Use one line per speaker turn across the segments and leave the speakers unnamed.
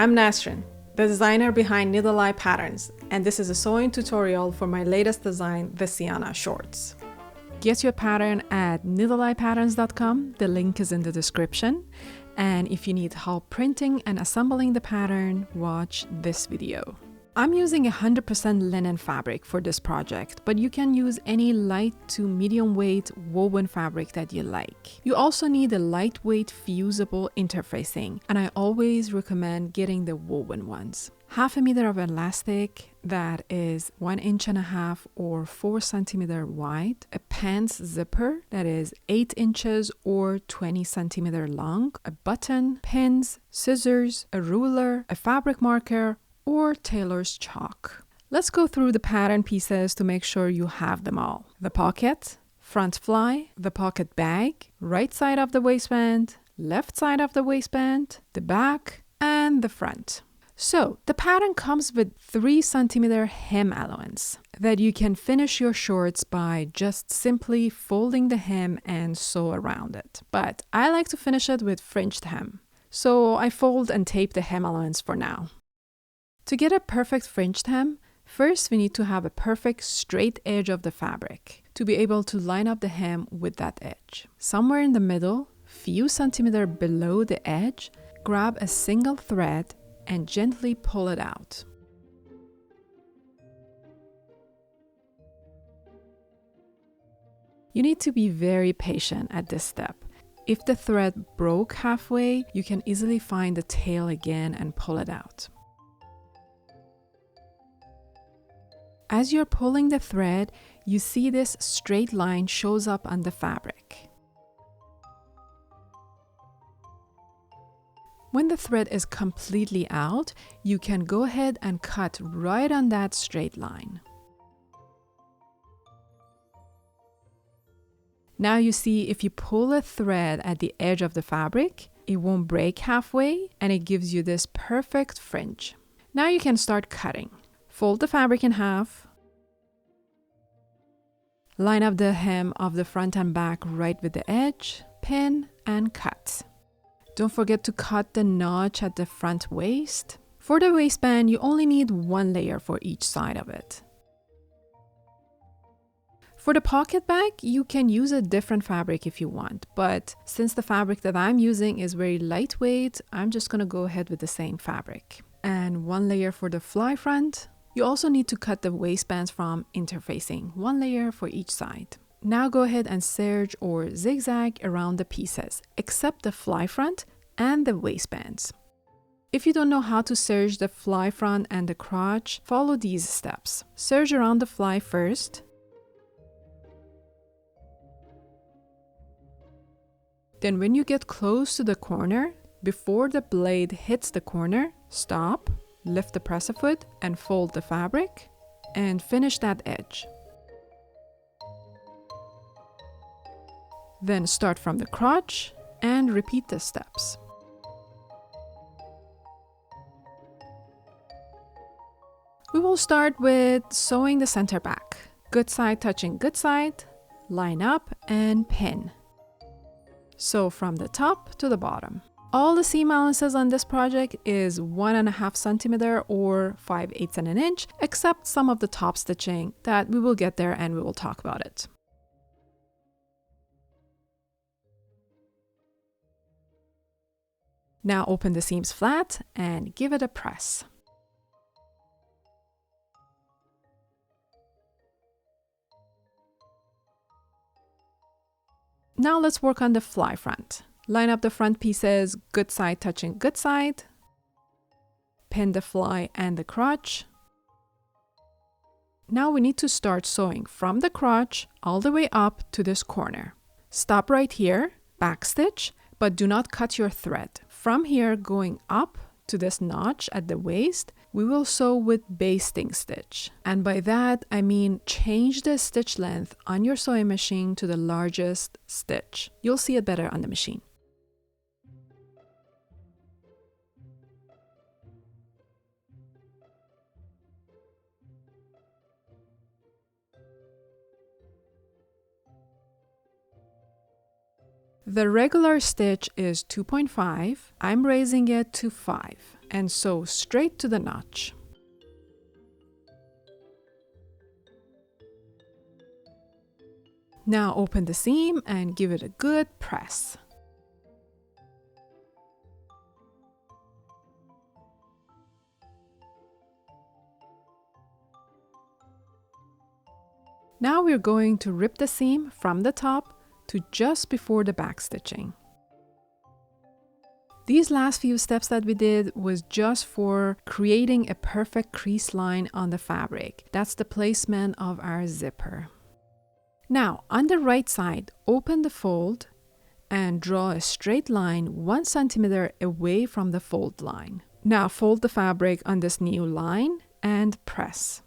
I'm Nasrin, the designer behind Needle Eye Patterns, and this is a sewing tutorial for my latest design, the Siena shorts. Get your pattern at needleeyepatterns.com, the link is in the description, and if you need help printing and assembling the pattern, watch this video. I'm using 100% linen fabric for this project, but you can use any light to medium weight woven fabric that you like. You also need a lightweight fusible interfacing, and I always recommend getting the woven ones. 1/2 meter of elastic that is 1.5 inches or 4 centimeters wide, a pants zipper that is 8 inches or 20 centimeters long, a button, pins, scissors, a ruler, a fabric marker, or tailor's chalk. Let's go through the pattern pieces to make sure you have them all. The pocket, front fly, the pocket bag, right side of the waistband, left side of the waistband, the back, and the front. So the pattern comes with 3 centimeter hem allowance that you can finish your shorts by just simply folding the hem and sew around it. But I like to finish it with fringed hem. So I fold and tape the hem allowance for now. To get a perfect fringed hem, first we need to have a perfect straight edge of the fabric to be able to line up the hem with that edge. Somewhere in the middle, few centimeters below the edge, grab a single thread and gently pull it out. You need to be very patient at this step. If the thread broke halfway, you can easily find the tail again and pull it out. As you're pulling the thread, you see this straight line shows up on the fabric. When the thread is completely out, you can go ahead and cut right on that straight line. Now you see if you pull a thread at the edge of the fabric, it won't break halfway and it gives you this perfect fringe. Now you can start cutting. Fold the fabric in half. Line up the hem of the front and back right with the edge, pin, and cut. Don't forget to cut the notch at the front waist. For the waistband, you only need 1 layer for each side of it. For the pocket bag, you can use a different fabric if you want, but since the fabric that I'm using is very lightweight, I'm just gonna go ahead with the same fabric. And 1 layer for the fly front. You also need to cut the waistbands from interfacing, 1 layer for each side. Now go ahead and serge or zigzag around the pieces, except the fly front and the waistbands. If you don't know how to serge the fly front and the crotch, follow these steps. Serge around the fly first. Then when you get close to the corner, before the blade hits the corner, stop. Lift the presser foot and fold the fabric and finish that edge. Then start from the crotch and repeat the steps. We will start with sewing the center back. Good side touching good side, line up and pin. Sew from the top to the bottom. All the seam allowances on this project is 1.5 centimeters or 5/8 of an inch, except some of the top stitching that we will get there and we will talk about it. Now open the seams flat and give it a press. Now let's work on the fly front. Line up the front pieces, good side touching good side. Pin the fly and the crotch. Now we need to start sewing from the crotch all the way up to this corner. Stop right here, backstitch, but do not cut your thread. From here going up to this notch at the waist, we will sew with basting stitch. And by that, I mean change the stitch length on your sewing machine to the largest stitch. You'll see it better on the machine. The regular stitch is 2.5. I'm raising it to 5. and sew straight to the notch. Now open the seam and give it a good press. Now we're going to rip the seam from the top to just before the back stitching. These last few steps that we did was just for creating a perfect crease line on the fabric. That's the placement of our zipper. Now, on the right side, open the fold and draw a straight line 1 centimeter away from the fold line. Now fold the fabric on this new line and press.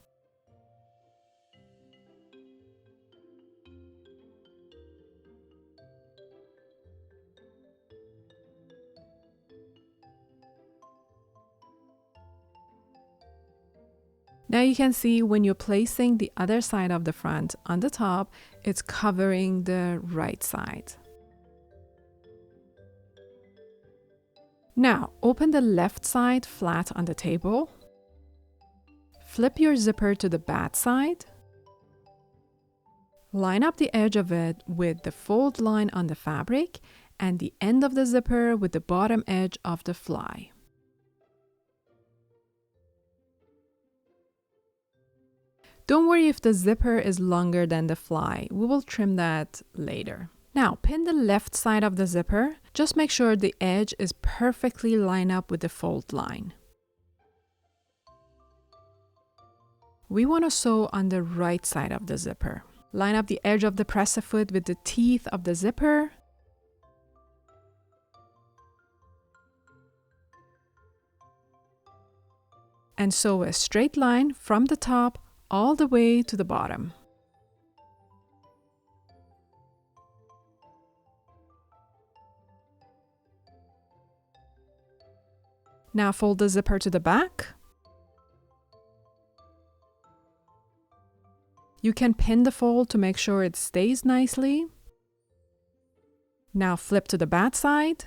Now you can see when you're placing the other side of the front on the top, it's covering the right side. Now open the left side flat on the table. Flip your zipper to the bad side. Line up the edge of it with the fold line on the fabric and the end of the zipper with the bottom edge of the fly. Don't worry if the zipper is longer than the fly. We will trim that later. Now, pin the left side of the zipper. Just make sure the edge is perfectly lined up with the fold line. We want to sew on the right side of the zipper. Line up the edge of the presser foot with the teeth of the zipper. And sew a straight line from the top all the way to the bottom. Now fold the zipper to the back. You can pin the fold to make sure it stays nicely. Now flip to the bad side.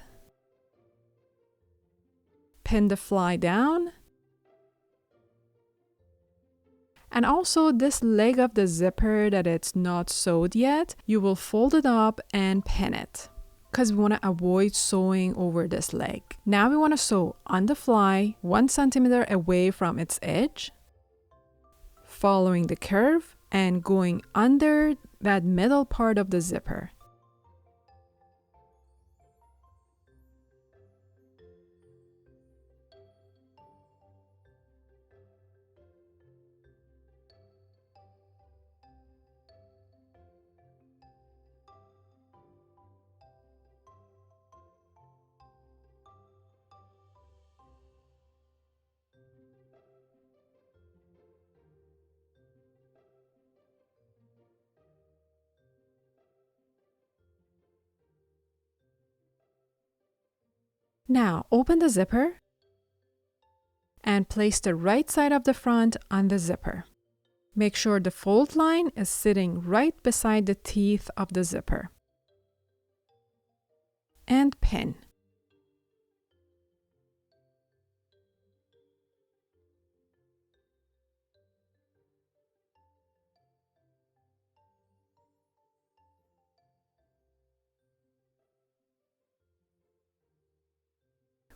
Pin the fly down. And also this leg of the zipper that it's not sewed yet, you will fold it up and pin it because we want to avoid sewing over this leg. Now we want to sew on the fly 1 centimeter away from its edge, following the curve and going under that middle part of the zipper. Now open the zipper and place the right side of the front on the zipper. Make sure the fold line is sitting right beside the teeth of the zipper. And pin.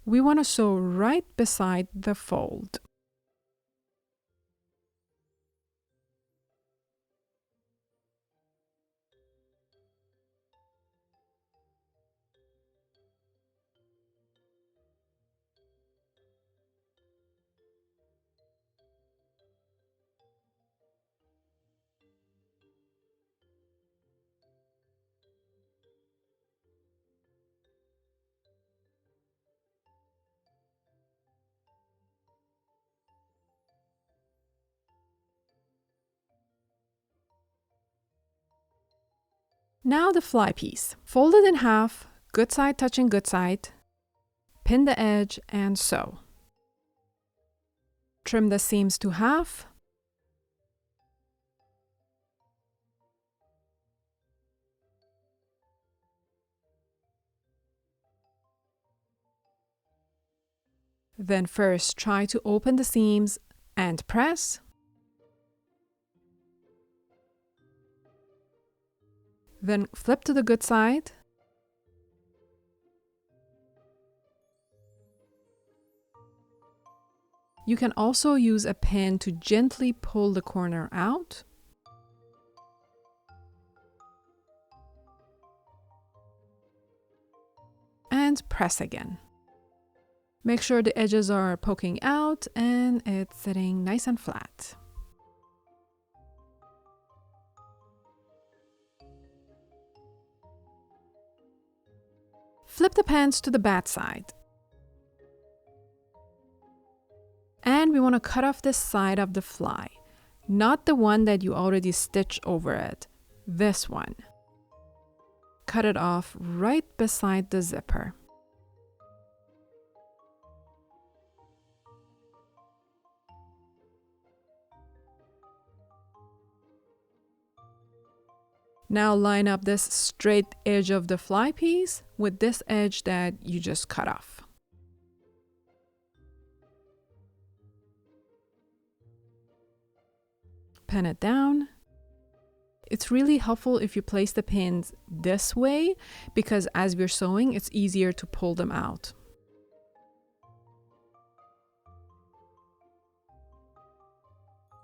We want to sew right beside the fold. Now the fly piece. Fold it in half, good side touching good side, pin the edge and sew. Trim the seams to half. Then first try to open the seams and press. Then flip to the good side. You can also use a pin to gently pull the corner out. And press again. Make sure the edges are poking out and it's sitting nice and flat. Flip the pants to the bad side. And we want to cut off this side of the fly, not the one that you already stitched over it, this one. Cut it off right beside the zipper. Now line up this straight edge of the fly piece with this edge that you just cut off. Pin it down. It's really helpful if you place the pins this way because as we're sewing, it's easier to pull them out.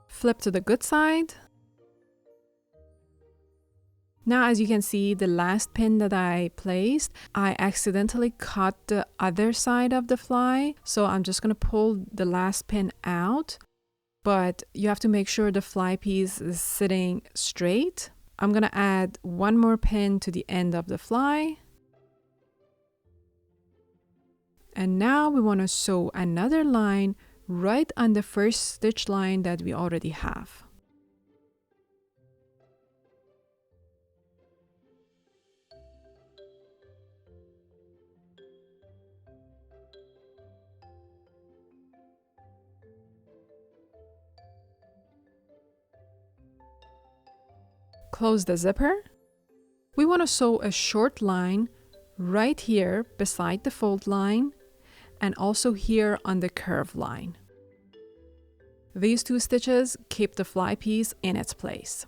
Flip to the good side. Now, as you can see, the last pin that I placed, I accidentally cut the other side of the fly. So I'm just going to pull the last pin out, but you have to make sure the fly piece is sitting straight. I'm going to add one more pin to the end of the fly. And now we want to sew another line right on the first stitch line that we already have. Close the zipper. We want to sew a short line right here beside the fold line and also here on the curve line. These two stitches keep the fly piece in its place.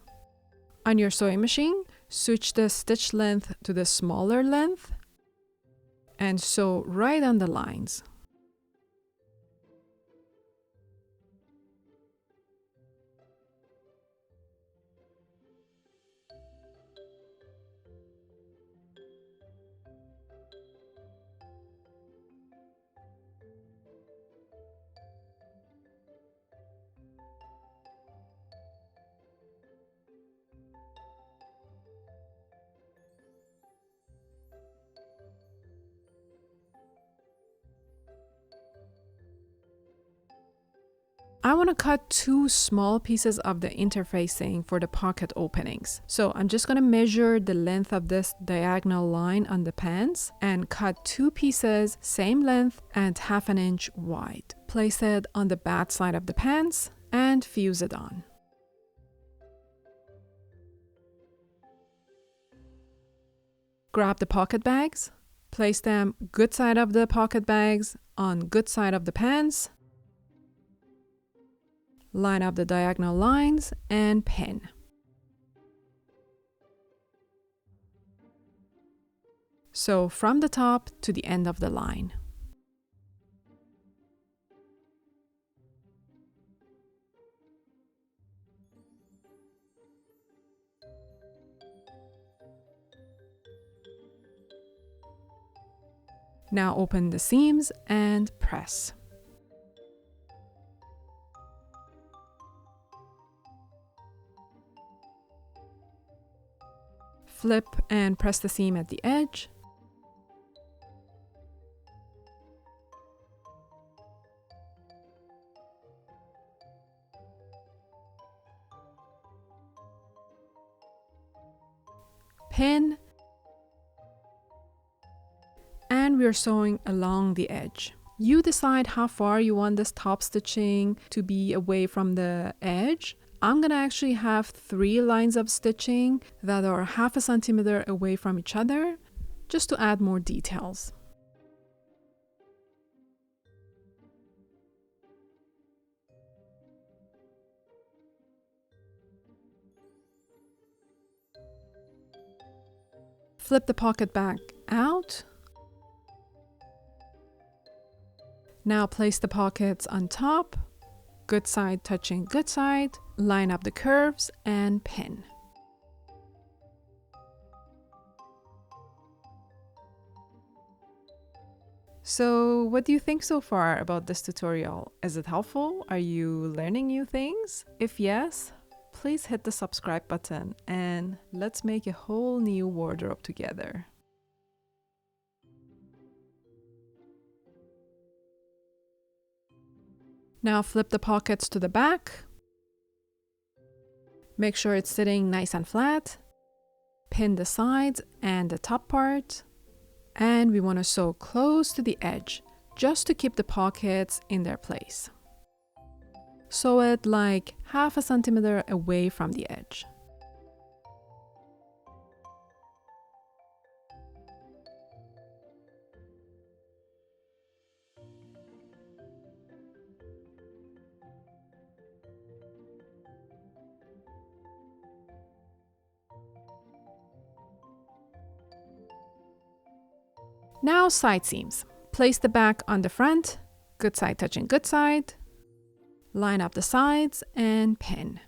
On your sewing machine, switch the stitch length to the smaller length and sew right on the lines. I want to cut two small pieces of the interfacing for the pocket openings. So I'm just going to measure the length of this diagonal line on the pants and cut two pieces, same length and 1/2 inch wide. Place it on the bad side of the pants and fuse it on. Grab the pocket bags, place them good side of the pocket bags on good side of the pants. Line up the diagonal lines and pin. So from the top to the end of the line. Now open the seams and press. Flip and press the seam at the edge. Pin. And we're sewing along the edge. You decide how far you want this top stitching to be away from the edge. I'm gonna actually have 3 lines of stitching that are 1/2 centimeter away from each other, just to add more details. Flip the pocket back out. Now place the pockets on top, good side touching good side, line up the curves and pin. So what do you think so far about this tutorial? Is it helpful? Are you learning new things? If yes, please hit the subscribe button and let's make a whole new wardrobe together. Now flip the pockets to the back. Make sure it's sitting nice and flat. Pin the sides and the top part. And we want to sew close to the edge, just to keep the pockets in their place. Sew it like 1/2 centimeter away from the edge. Now side seams. Place the back on the front, good side touching good side. Line up the sides and pin.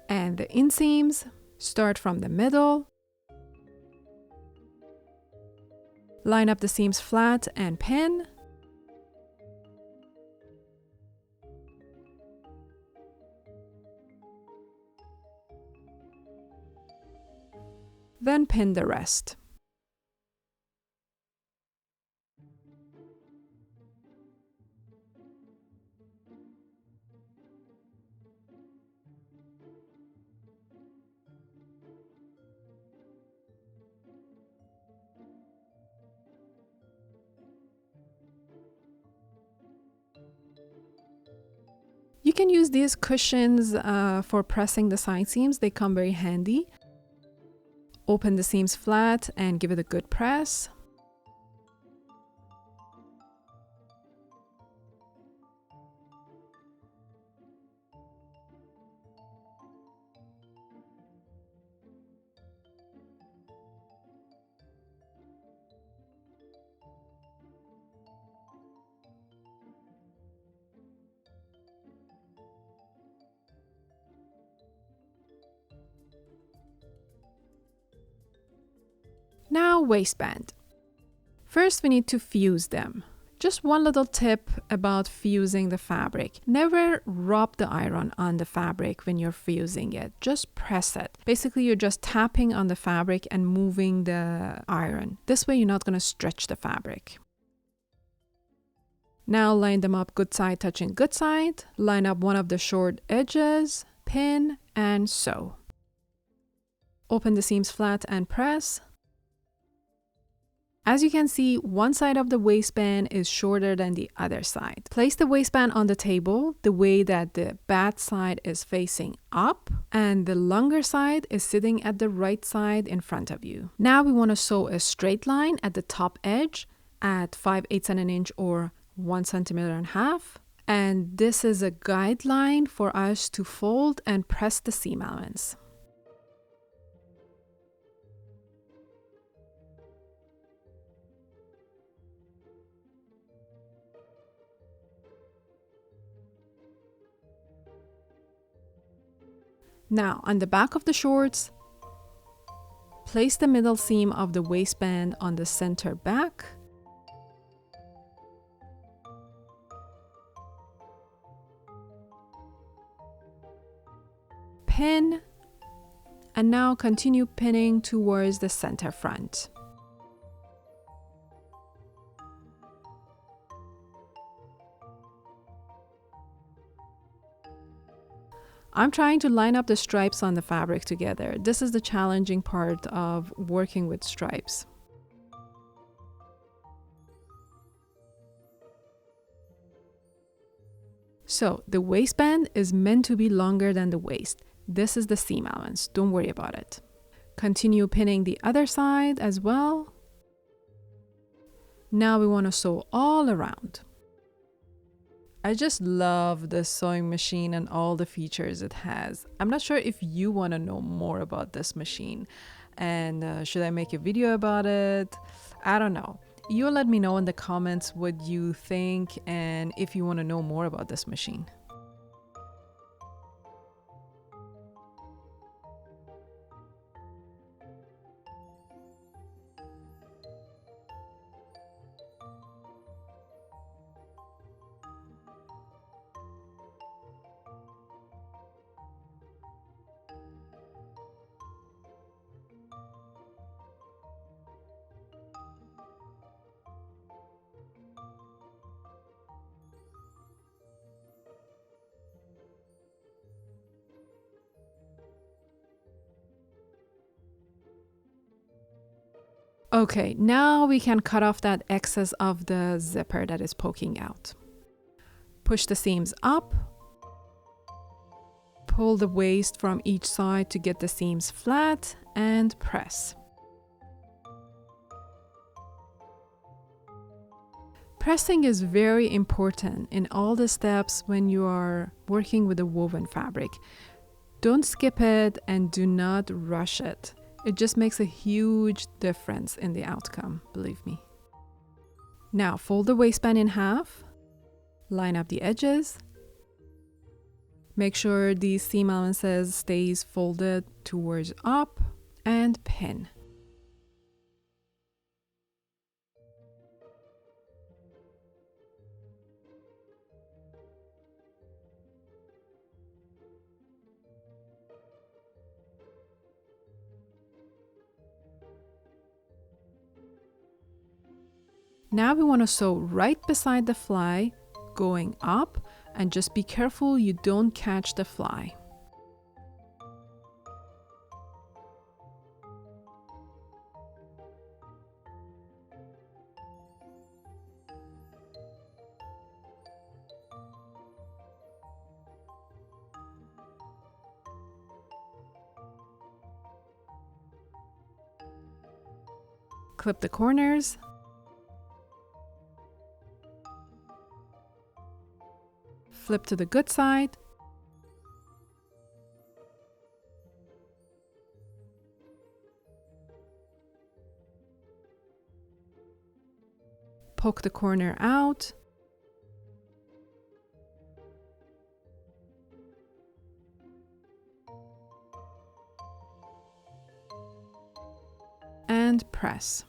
And the inseams, start from the middle. Line up the seams flat and pin. Then pin the rest. You can use these cushions for pressing the side seams. They come very handy. Open the seams flat and give it a good press. Now waistband. First we need to fuse them. Just one little tip about fusing the fabric. Never rub the iron on the fabric when you're fusing it. Just press it. Basically you're just tapping on the fabric and moving the iron. This way you're not going to stretch the fabric. Now line them up good side touching good side. Line up one of the short edges, pin and sew. Open the seams flat and press. As you can see, one side of the waistband is shorter than the other side. Place the waistband on the table the way that the bad side is facing up and the longer side is sitting at the right side in front of you. Now we want to sew a straight line at the top edge at 5/8 inch or 1.5 centimeters. And this is a guideline for us to fold and press the seam allowance. Now, on the back of the shorts, place the middle seam of the waistband on the center back. Pin, and now continue pinning towards the center front. I'm trying to line up the stripes on the fabric together. This is the challenging part of working with stripes. So the waistband is meant to be longer than the waist. This is the seam allowance. Don't worry about it. Continue pinning the other side as well. Now we want to sew all around. I just love this sewing machine and all the features it has. I'm not sure if you want to know more about this machine and should I make a video about it? I don't know. You let me know in the comments what you think and if you want to know more about this machine. Okay, now we can cut off that excess of the zipper that is poking out. Push the seams up. Pull the waist from each side to get the seams flat and press. Pressing is very important in all the steps when you are working with a woven fabric. Don't skip it and do not rush it. It just makes a huge difference in the outcome, believe me. Now fold the waistband in half, line up the edges, make sure the seam allowances stays folded towards up, and pin. Now we want to sew right beside the fly, going up, and just be careful you don't catch the fly. Clip the corners. Flip to the good side. Poke the corner out. And press.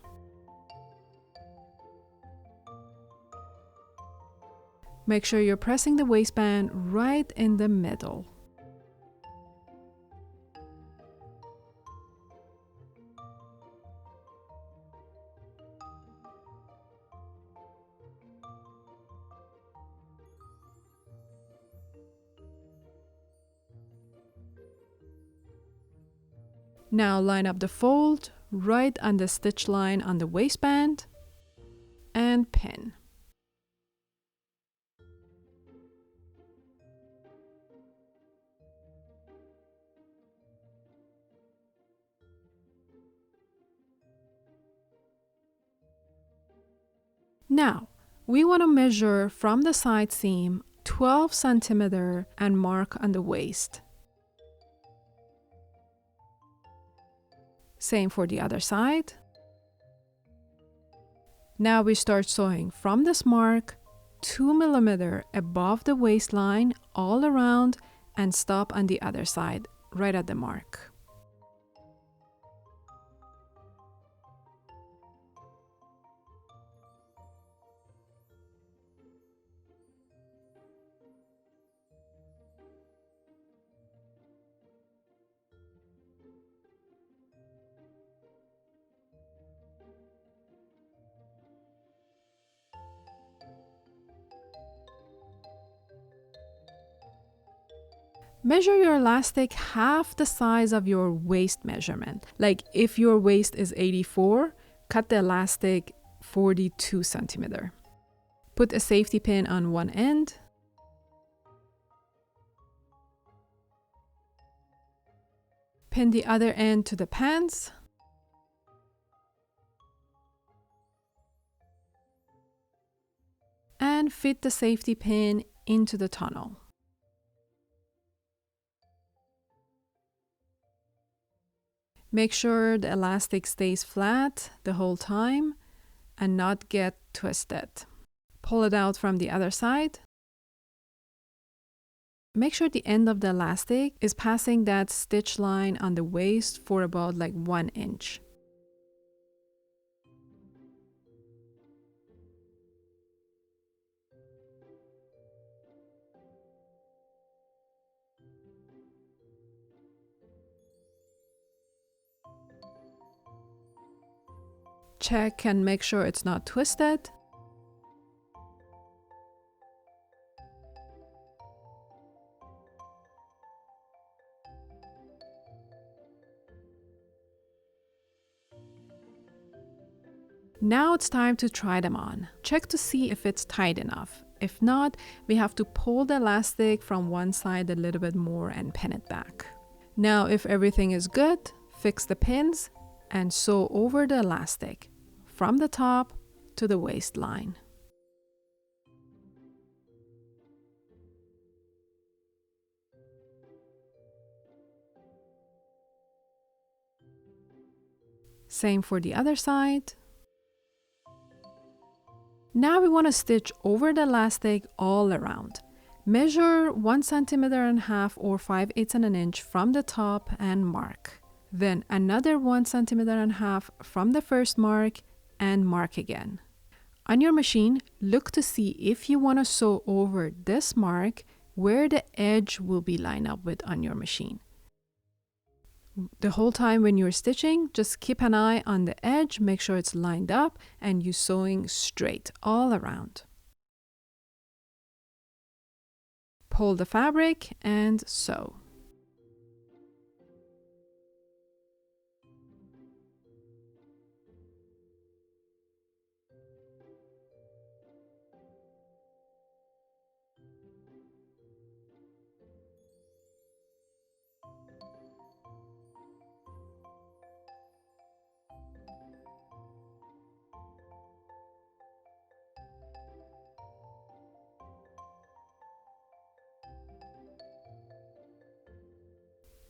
Make sure you're pressing the waistband right in the middle. Now line up the fold right on the stitch line on the waistband and pin. Now, we want to measure from the side seam 12 centimeter and mark on the waist. Same for the other side. Now we start sewing from this mark 2 millimeter above the waistline all around and stop on the other side, right at the mark. Measure your elastic half the size of your waist measurement. Like if your waist is 84, cut the elastic 42 centimeter. Put a safety pin on one end. Pin the other end to the pants. And fit the safety pin into the tunnel. Make sure the elastic stays flat the whole time and not get twisted. Pull it out from the other side. Make sure the end of the elastic is passing that stitch line on the waist for about like 1 inch. Check and make sure it's not twisted. Now it's time to try them on. Check to see if it's tight enough. If not, we have to pull the elastic from one side a little bit more and pin it back. Now, if everything is good, fix the pins and sew over the elastic from the top to the waistline. Same for the other side. Now we want to stitch over the elastic all around. Measure 1.5 centimeters or 5/8 inch from the top and mark. Then another 1.5 centimeters from the first mark and mark again. On your machine, look to see if you want to sew over this mark where the edge will be lined up with on your machine. The whole time when you're stitching, just keep an eye on the edge, make sure it's lined up and you're sewing straight all around. Pull the fabric and sew.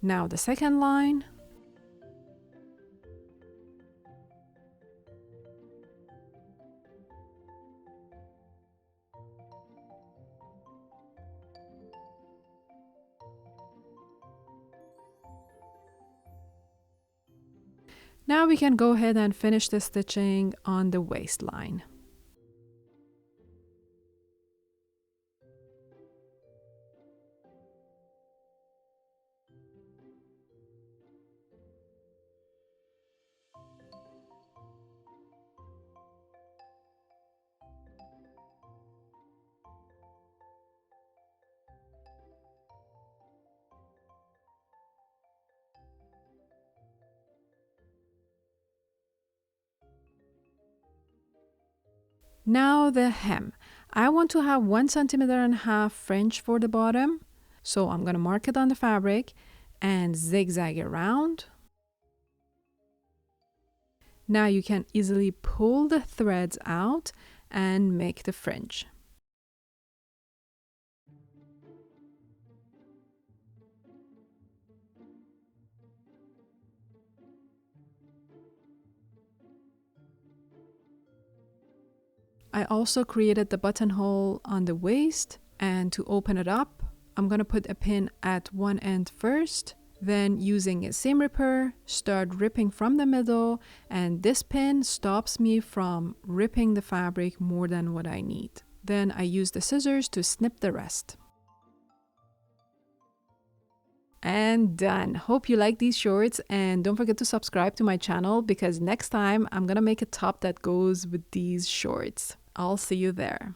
Now the second line. Now we can go ahead and finish the stitching on the waistline. Now the hem. I want to have 1.5 centimeters fringe for the bottom. So I'm going to mark it on the fabric and zigzag around. Now you can easily pull the threads out and make the fringe. I also created the buttonhole on the waist, and to open it up, I'm going to put a pin at one end first, then using a seam ripper, start ripping from the middle, and this pin stops me from ripping the fabric more than what I need. Then I use the scissors to snip the rest. And done. Hope you like these shorts, and don't forget to subscribe to my channel because next time I'm gonna make a top that goes with these shorts. I'll see you there.